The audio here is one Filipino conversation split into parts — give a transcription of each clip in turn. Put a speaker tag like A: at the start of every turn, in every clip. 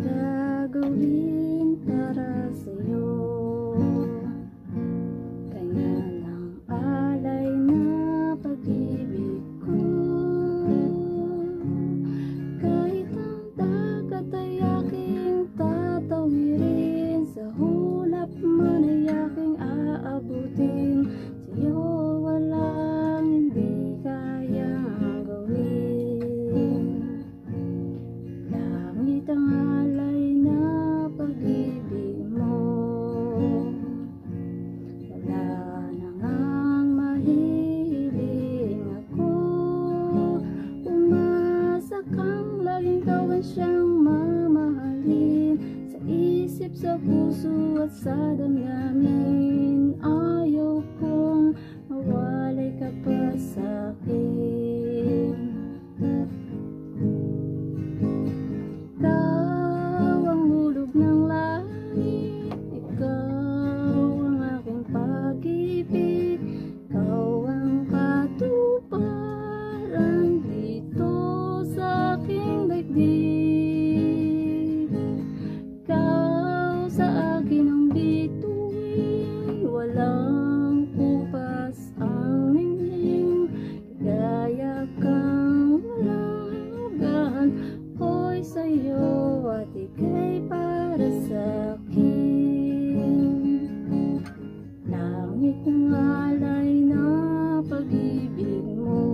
A: gagawin para sa'yo. Kaya lang alay na pag-ibig ko. Kahit ang dagat ay aking tatawirin, sa hulap man ay aking aabutin. Sa'yo walang hindi kayang gawin. Langit ang alay na pag-ibig mo. Wala na ngang mahihiling ako. Umasa kang laging kawan siyang mamahalin. Sa isip, sa puso at sa damdamin. Ayaw kong mawalay ka pa sa'kin. Ikaw ang hulog ng langit, ikaw ang aking pag-ibig, ikaw ang katuparan dito sa aking daigdig. Ikaw sa akin ang bituin, walang kupas ang ningning. Gaya kang walang hanggan, ako'y sa'yo at ika'y para sa'kin. Langit ng alay na pag-ibig mo.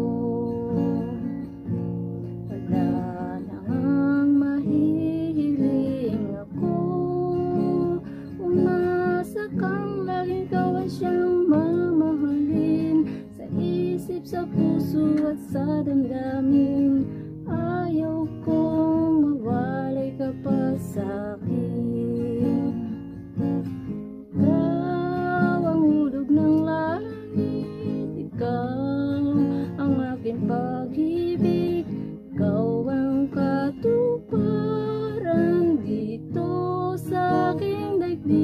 A: Wala na ngang mahihiling ako. Umasa kang laging kawan siyang mamahalin. Sa isip, sa puso at sa damdamin. Ayaw kong mawalay ka pa sa'kin. Ikaw ang hulog ng langit, ikaw ang aking pag-ibig, ikaw ang katuparan dito sa aking daigdig.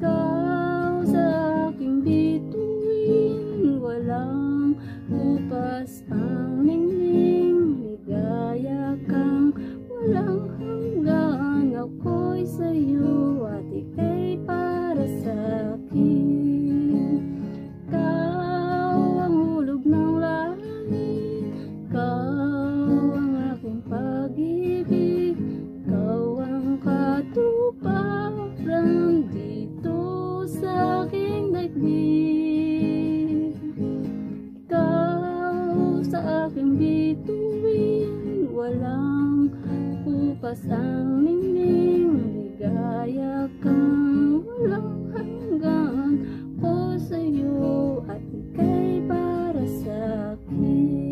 A: Ikaw sa aking bituin, walang kupas ang ningning. Ligaya kang walang hanggan, ako'y sa'yo at ika'y para sa'kin. Ikaw ang hulog ng langit, ikaw ang aking pag-ibig, ikaw ang katuparan dito sa aking daigdig. Ikaw sa aking bituin, walang kupas ang ningning. Ligaya kang walang hanggan, ako sa'yo at ika'y para sa'kin.